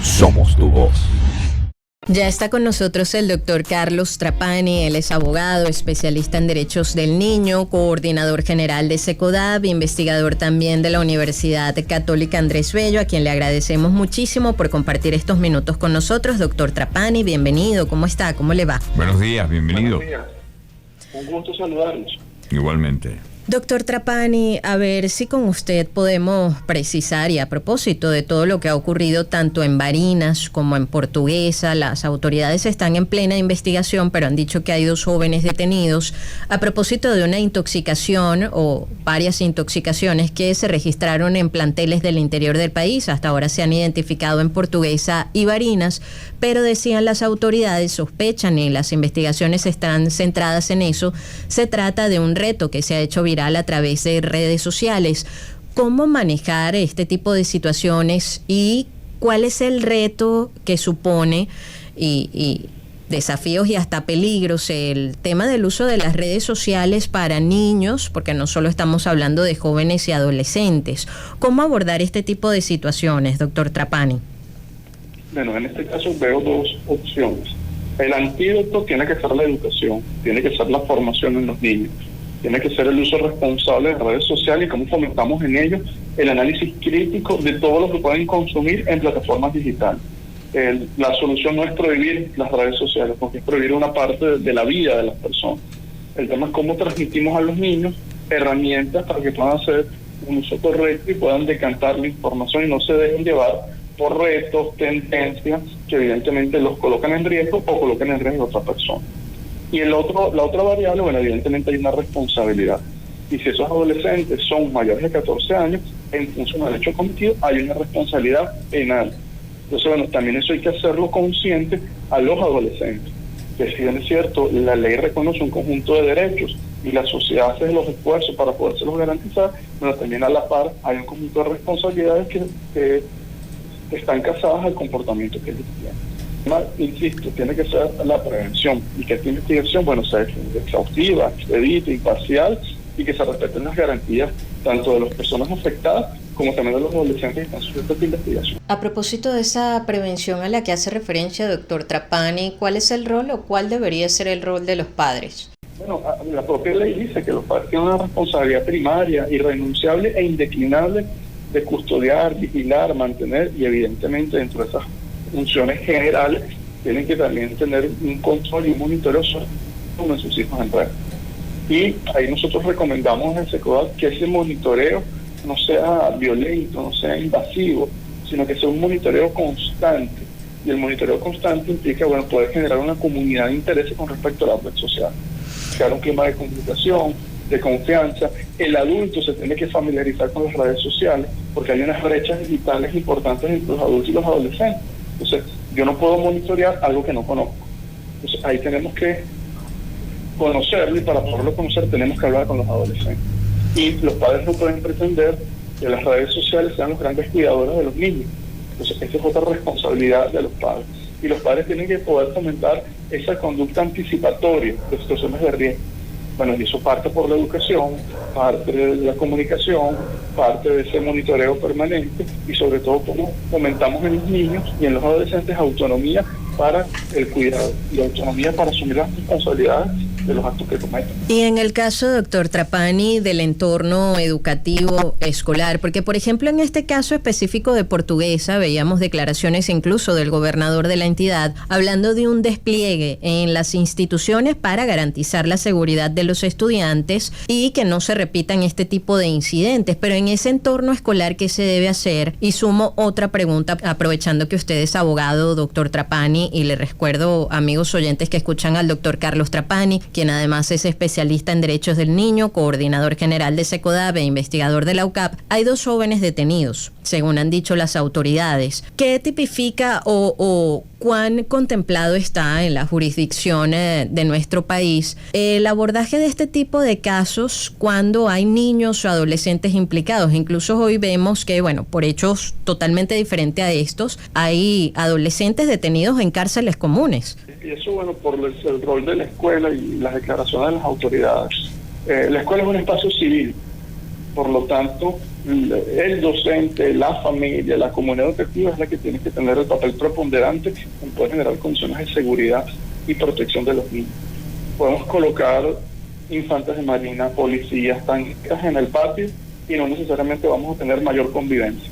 Somos tu voz. Ya está con nosotros el doctor Carlos Trapani. Él es abogado, especialista en derechos del niño, coordinador general de SECODAV, investigador también de la Universidad Católica Andrés Bello, a quien le agradecemos muchísimo por compartir estos minutos con nosotros. Doctor Trapani, bienvenido. ¿Cómo está? ¿Cómo le va? Buenos días, bienvenido. Buenos días. Un gusto saludarlos. Igualmente. Doctor Trapani, a ver si con usted podemos precisar, y a propósito de todo lo que ha ocurrido tanto en Barinas como en Portuguesa, las autoridades están en plena investigación, pero han dicho que hay 2 jóvenes detenidos a propósito de una intoxicación o varias intoxicaciones que se registraron en planteles del interior del país. Hasta ahora se han identificado en Portuguesa y Barinas, pero decían las autoridades, sospechan y las investigaciones están centradas en eso, se trata de un reto que se ha hecho viral a través de redes sociales. ¿Cómo manejar este tipo de situaciones y cuál es el reto que supone y desafíos y hasta peligros el tema del uso de las redes sociales para niños, porque no solo estamos hablando de jóvenes y adolescentes? ¿Cómo abordar este tipo de situaciones, doctor Trapani? Bueno, en este caso veo 2 opciones. El antídoto tiene que ser la educación, tiene que ser la formación en los niños, tiene que ser el uso responsable de las redes sociales y cómo fomentamos en ellos el análisis crítico de todo lo que pueden consumir en plataformas digitales. La solución no es prohibir las redes sociales, porque es prohibir una parte de la vida de las personas. El tema es cómo transmitimos a los niños herramientas para que puedan hacer un uso correcto y puedan decantar la información y no se dejen llevar por retos, tendencias que evidentemente los colocan en riesgo o colocan en riesgo a otra persona. Y la otra variable, bueno, evidentemente hay una responsabilidad. Y si esos adolescentes son mayores de 14 años, en función del hecho cometido, hay una responsabilidad penal. Entonces, bueno, también eso hay que hacerlo consciente a los adolescentes. Que si bien es cierto, la ley reconoce un conjunto de derechos y la sociedad hace los esfuerzos para podérselos garantizar, pero también a la par hay un conjunto de responsabilidades que están casadas al comportamiento que ellos tienen. Insisto, tiene que ser la prevención y que esta investigación, bueno, sea exhaustiva, expedita, imparcial y que se respeten las garantías tanto de las personas afectadas como también de los adolescentes que están sujetos a esta investigación. A propósito de esa prevención a la que hace referencia, doctor Trapani, ¿cuál es el rol o cuál debería ser el rol de los padres? Bueno, la propia ley dice que los padres tienen una responsabilidad primaria, irrenunciable e indeclinable de custodiar, vigilar, mantener y evidentemente dentro de esas funciones generales tienen que también tener un control y un monitoreo sobre sus hijos en red. Y ahí nosotros recomendamos en el SECODAV que ese monitoreo no sea violento, no sea invasivo, sino que sea un monitoreo constante. Y el monitoreo constante implica, bueno, poder generar una comunidad de interés con respecto a la red social. Crear un clima de comunicación, de confianza. El adulto se tiene que familiarizar con las redes sociales porque hay unas brechas digitales importantes entre los adultos y los adolescentes. Entonces, yo no puedo monitorear algo que no conozco. Entonces, ahí tenemos que conocerlo y para poderlo conocer tenemos que hablar con los adolescentes. Y los padres no pueden pretender que las redes sociales sean los grandes cuidadores de los niños. Entonces, esa es otra responsabilidad de los padres. Y los padres tienen que poder fomentar esa conducta anticipatoria de situaciones de riesgo. Bueno, y eso parte por la educación, parte de la comunicación, parte de ese monitoreo permanente y sobre todo cómo fomentamos en los niños y en los adolescentes autonomía para el cuidado y autonomía para asumir las responsabilidades de los actos que cometen. Y en el caso, doctor Trapani, del entorno educativo escolar, porque por ejemplo en este caso específico de Portuguesa veíamos declaraciones incluso del gobernador de la entidad hablando de un despliegue en las instituciones para garantizar la seguridad de los estudiantes y que no se repitan este tipo de incidentes, pero en ese entorno escolar, ¿qué se debe hacer? Y sumo otra pregunta, aprovechando que usted es abogado, doctor Trapani, y le recuerdo, amigos oyentes que escuchan al doctor Carlos Trapani, quien además es especialista en derechos del niño, coordinador general de SECODAV e investigador de la UCAP. Hay 2 jóvenes detenidos, según han dicho las autoridades. ¿Qué tipifica o cuán contemplado está en la jurisdicción de nuestro país el abordaje de este tipo de casos cuando hay niños o adolescentes implicados? Incluso hoy vemos que, bueno, por hechos totalmente diferentes a estos, hay adolescentes detenidos en cárceles comunes. Y eso, bueno, por el rol de la escuela y las declaraciones de las autoridades. La escuela es un espacio civil Por lo tanto, el docente, la familia, la comunidad educativa es la que tiene que tener el papel preponderante en poder generar condiciones de seguridad y protección de los niños. Podemos colocar infantes de marina, policías, tanques en el patio y no necesariamente vamos a tener mayor convivencia.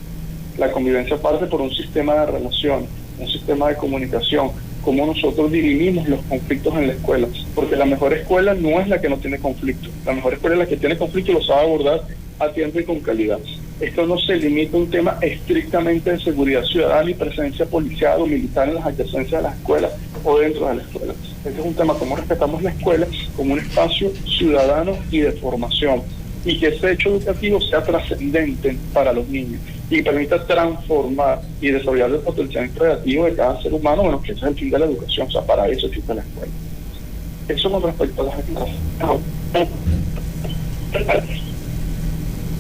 La convivencia parte por un sistema de relación, un sistema de comunicación, cómo nosotros dirimimos los conflictos en la escuela, porque la mejor escuela no es la que no tiene conflicto, la mejor escuela es la que tiene conflicto y lo sabe abordar a tiempo y con calidad. Esto no se limita a un tema estrictamente de seguridad ciudadana y presencia policial o militar en las adyacencias de las escuelas o dentro de la escuela. Este es un tema cómo respetamos la escuela como un espacio ciudadano y de formación, y que ese hecho educativo sea trascendente para los niños y permita transformar y desarrollar el potencial creativo de cada ser humano, bueno, que ese es el fin de la educación, o sea, para eso existe la escuela. Eso con respecto a las clases.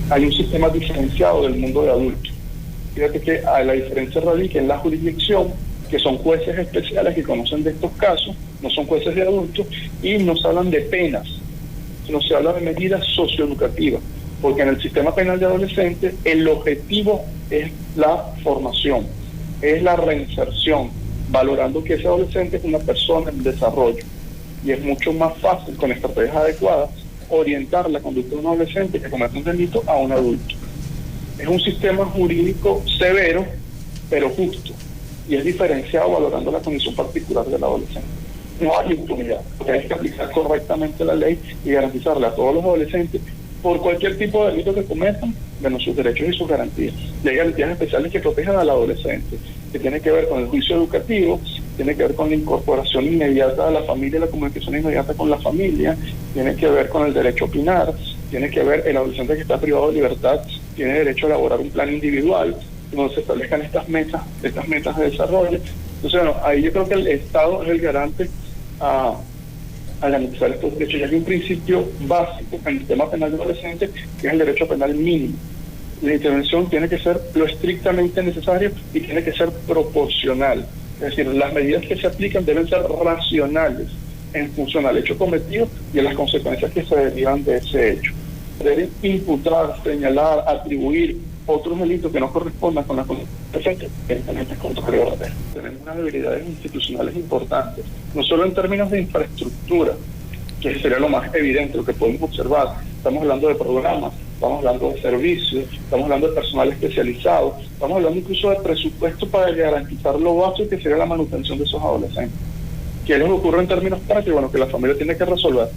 Hay un sistema diferenciado del mundo de adultos. Fíjate que la diferencia radica en la jurisdicción, que son jueces especiales que conocen de estos casos, no son jueces de adultos, y nos hablan de penas, sino se habla de medidas socioeducativas, porque en el sistema penal de adolescentes el objetivo es la formación, es la reinserción, valorando que ese adolescente es una persona en desarrollo, y es mucho más fácil con estrategias adecuadas orientar la conducta de un adolescente que comete un delito a un adulto. Es un sistema jurídico severo, pero justo, y es diferenciado valorando la condición particular del adolescente. No hay impunidad, porque hay que aplicar correctamente la ley y garantizarle a todos los adolescentes, por cualquier tipo de delito que cometan, menos sus derechos y sus garantías. Y hay garantías especiales que protejan al adolescente, que tiene que ver con el juicio educativo, tiene que ver con la incorporación inmediata de la familia, la comunicación inmediata con la familia, tiene que ver con el derecho a opinar, tiene que ver el adolescente que está privado de libertad, tiene derecho a elaborar un plan individual, donde se establezcan estas metas de desarrollo. Entonces, bueno, ahí yo creo que el Estado es el garante a garantizar estos derechos. Y hay un principio básico en el tema penal de adolescentes, que es el derecho penal mínimo. La intervención tiene que ser lo estrictamente necesario y tiene que ser proporcional. Es decir, las medidas que se aplican deben ser racionales en función al hecho cometido y a las consecuencias que se derivan de ese hecho. Deben imputar, señalar, atribuir otros delitos que no correspondan con la conducta presente, evidentemente contrario. Tenemos unas debilidades institucionales importantes, no solo en términos de infraestructura, que sería lo más evidente, lo que podemos observar. Estamos hablando de programas, estamos hablando de servicios, estamos hablando de personal especializado, estamos hablando incluso de presupuesto para garantizar lo básico que sería la manutención de esos adolescentes. ¿Qué les ocurre en términos prácticos? Bueno, que la familia tiene que resolver.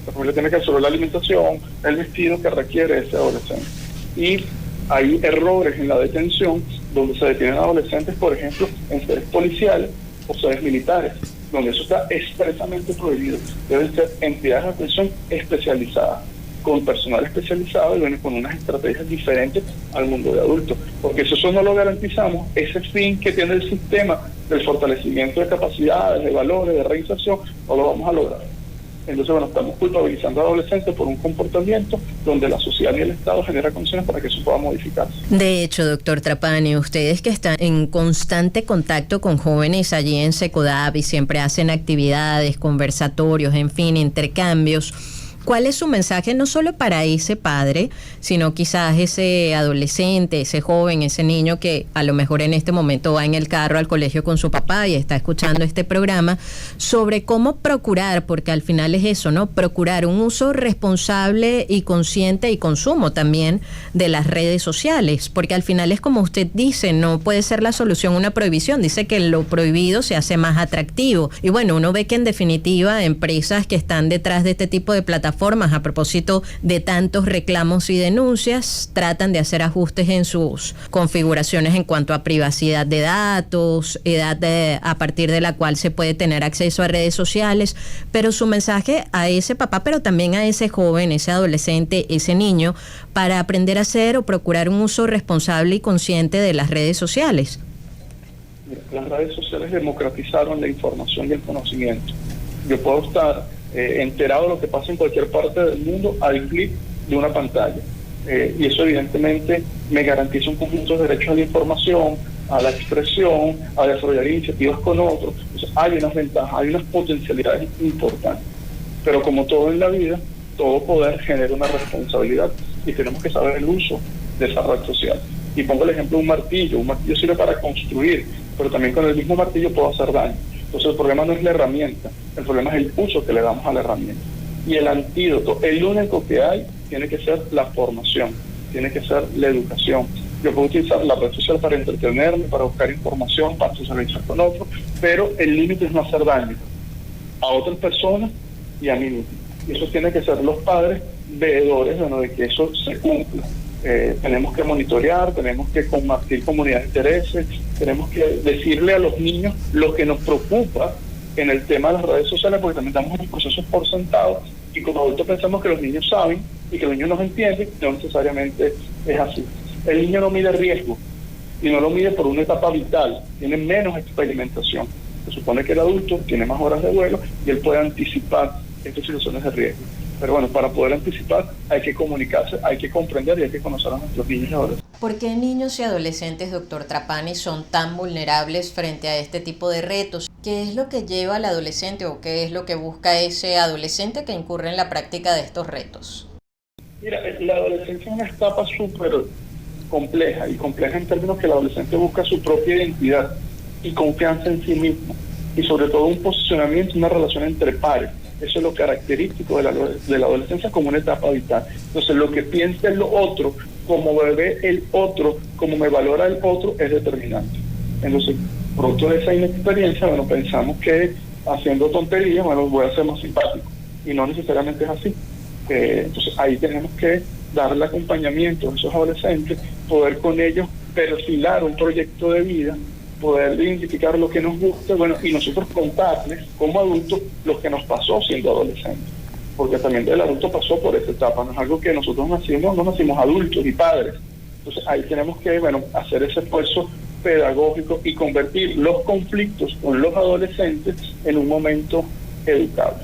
La familia tiene que resolver la alimentación, el vestido que requiere ese adolescente. Y hay errores en la detención donde se detienen adolescentes, por ejemplo, en sedes policiales o sedes militares, donde eso está expresamente prohibido. Deben ser entidades de atención especializadas, con personal especializado y bueno, con unas estrategias diferentes al mundo de adultos. Porque si eso no lo garantizamos, ese fin que tiene el sistema del fortalecimiento de capacidades, de valores, de reinserción, no lo vamos a lograr. Entonces, bueno, estamos culpabilizando a adolescentes por un comportamiento donde la sociedad y el Estado generan condiciones para que eso pueda modificarse. De hecho, doctor Trapani, ustedes que están en constante contacto con jóvenes allí en Secodap y siempre hacen actividades, conversatorios, en fin, intercambios, ¿cuál es su mensaje no solo para ese padre, sino quizás ese adolescente, ese joven, ese niño que a lo mejor en este momento va en el carro al colegio con su papá y está escuchando este programa, sobre cómo procurar, porque al final es eso, ¿no? Procurar un uso responsable y consciente y consumo también de las redes sociales, porque al final es como usted dice, no puede ser la solución una prohibición, dice que lo prohibido se hace más atractivo. Y bueno, uno ve que en definitiva empresas que están detrás de este tipo de plataformas, a propósito de tantos reclamos y denuncias, tratan de hacer ajustes en sus configuraciones en cuanto a privacidad de datos, edad a partir de la cual se puede tener acceso a redes sociales, pero su mensaje a ese papá, pero también a ese joven, ese adolescente, ese niño, para aprender a hacer o procurar un uso responsable y consciente de las redes sociales. Las redes sociales democratizaron la información y el conocimiento. Yo puedo estar enterado de lo que pasa en cualquier parte del mundo al clic de una pantalla. Y eso evidentemente me garantiza un conjunto de derechos a la información, a la expresión, a desarrollar iniciativas con otros. Entonces, hay unas ventajas, hay unas potencialidades importantes. Pero como todo en la vida, todo poder genera una responsabilidad. y tenemos que saber el uso de esa red social. Y pongo el ejemplo de un martillo sirve para construir, pero también con el mismo martillo puedo hacer daño. Entonces el problema no es la herramienta, el problema es el uso que le damos a la herramienta. Y el antídoto, el único que hay, tiene que ser la formación, tiene que ser la educación. Yo puedo utilizar la red social para entretenerme, para buscar información, para socializar con otros, pero el límite es no hacer daño a otras personas y a mí mismo. Y eso tiene que ser los padres veedores, de que eso se cumpla. Tenemos que monitorear, tenemos que compartir comunidad de intereses, tenemos que decirle a los niños lo que nos preocupa en el tema de las redes sociales, porque también damos los procesos por sentados y como adultos pensamos que los niños saben y que los niños nos entienden, no necesariamente es así. El niño no mide riesgo y no lo mide por una etapa vital, tiene menos experimentación. Se supone que el adulto tiene más horas de vuelo y él puede anticipar estas situaciones de riesgo. Pero bueno, para poder anticipar hay que comunicarse, hay que comprender y hay que conocer a nuestros niños y adolescentes. ¿Por qué niños y adolescentes, doctor Trapani, son tan vulnerables frente a este tipo de retos? ¿Qué es lo que lleva al adolescente o qué es lo que busca ese adolescente que incurre en la práctica de estos retos? Mira, la adolescencia es una etapa súper compleja, y compleja en términos que el adolescente busca su propia identidad y confianza en sí mismo, y sobre todo un posicionamiento, una relación entre pares. Eso es lo característico de la adolescencia como una etapa vital. Entonces, lo que piensa el otro, cómo me ve el otro, cómo me valora el otro, es determinante. Entonces, producto de esa inexperiencia, pensamos que haciendo tonterías, voy a ser más simpático. Y no necesariamente es así. Entonces, ahí tenemos que darle acompañamiento a esos adolescentes, poder con ellos perfilar un proyecto de vida, poder identificar lo que nos gusta, y nosotros contarles como adultos lo que nos pasó siendo adolescentes, porque también el adulto pasó por esa etapa, no es algo que nosotros no nacimos adultos y padres. Entonces ahí tenemos que hacer ese esfuerzo pedagógico y convertir los conflictos con los adolescentes en un momento educable.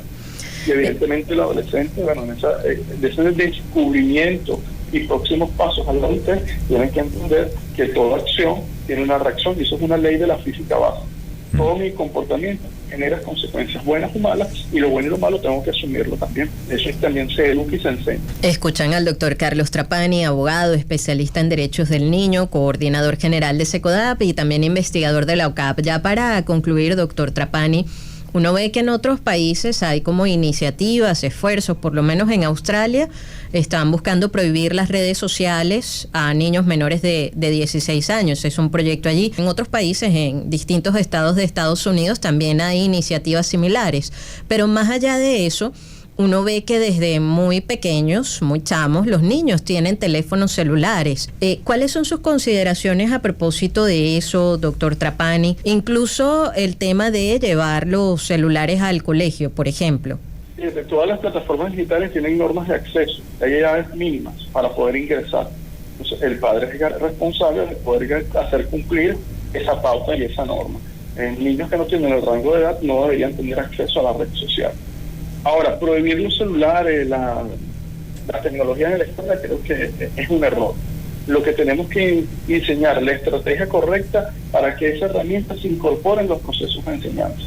Y evidentemente el adolescente, de ese descubrimiento y próximos pasos a la adultez, tienen que entender que toda acción tiene una reacción, y eso es una ley de la física básica. Todo mi comportamiento genera consecuencias buenas o malas, y lo bueno y lo malo tengo que asumirlo también. Eso también se educa y se enseña. Escuchan al doctor Carlos Trapani, abogado, especialista en derechos del niño, coordinador general de SECODAP y también investigador de la UCAP. Ya para concluir, doctor Trapani, uno ve que en otros países hay como iniciativas, esfuerzos, por lo menos en Australia, están buscando prohibir las redes sociales a niños menores de 16 años. Es un proyecto allí. En otros países, en distintos estados de Estados Unidos, también hay iniciativas similares. Pero más allá de eso, uno ve que desde muy pequeños, muy chamos, los niños tienen teléfonos celulares. ¿Cuáles son sus consideraciones a propósito de eso, doctor Trapani? Incluso el tema de llevar los celulares al colegio, por ejemplo. Todas las plataformas digitales tienen normas de acceso, hay edades mínimas para poder ingresar. Entonces, el padre es responsable de poder hacer cumplir esa pauta y esa norma. Niños que no tienen el rango de edad no deberían tener acceso a la red social. Ahora, prohibir los celulares, la tecnología en la escuela, creo que es un error. Lo que tenemos que diseñar la estrategia correcta para que esa herramienta se incorpore en los procesos de enseñanza.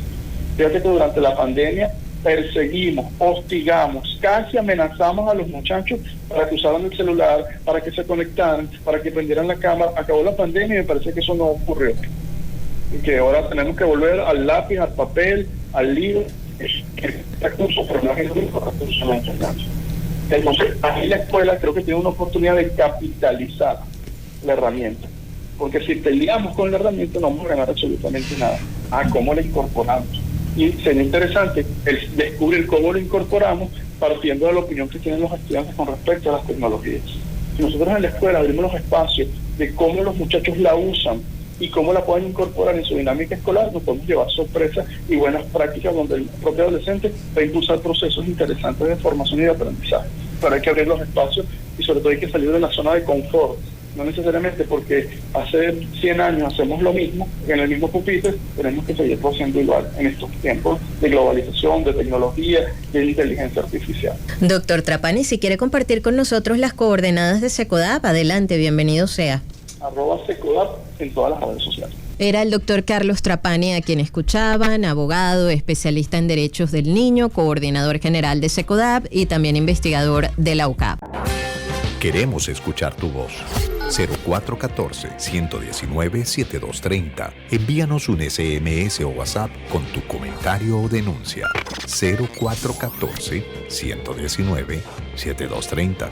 Fíjate que durante la pandemia perseguimos, hostigamos, casi amenazamos a los muchachos para que usaran el celular, para que se conectaran, para que prendieran la cámara. Acabó la pandemia y me parece que eso no ocurrió. Y que ahora tenemos que volver al lápiz, al papel, al libro. Recursos, pero no es el único recurso en la enseñanza. Entonces, ahí la escuela creo que tiene una oportunidad de capitalizar la herramienta, porque si peleamos con la herramienta no vamos a ganar absolutamente nada. ¿Cómo la incorporamos? Y sería interesante el descubrir cómo lo incorporamos partiendo de la opinión que tienen los estudiantes con respecto a las tecnologías. Si nosotros en la escuela abrimos los espacios de cómo los muchachos la usan y cómo la pueden incorporar en su dinámica escolar, nos podemos llevar sorpresas y buenas prácticas donde el propio adolescente va a impulsar procesos interesantes de formación y de aprendizaje. Pero hay que abrir los espacios y sobre todo hay que salir de la zona de confort. No necesariamente porque hace 100 años hacemos lo mismo, en el mismo pupitre, tenemos que seguir haciendo igual en estos tiempos de globalización, de tecnología y de inteligencia artificial. Doctor Trapani, si quiere compartir con nosotros las coordenadas de SECODAP, adelante, bienvenido sea. @SECODAP en todas las redes sociales. Era el doctor Carlos Trapani a quien escuchaban, abogado, especialista en derechos del niño, coordinador general de SECODAP y también investigador de la UCAP. Queremos escuchar tu voz. 0414-119-7230. Envíanos un SMS o WhatsApp con tu comentario o denuncia. 0414-119-7230.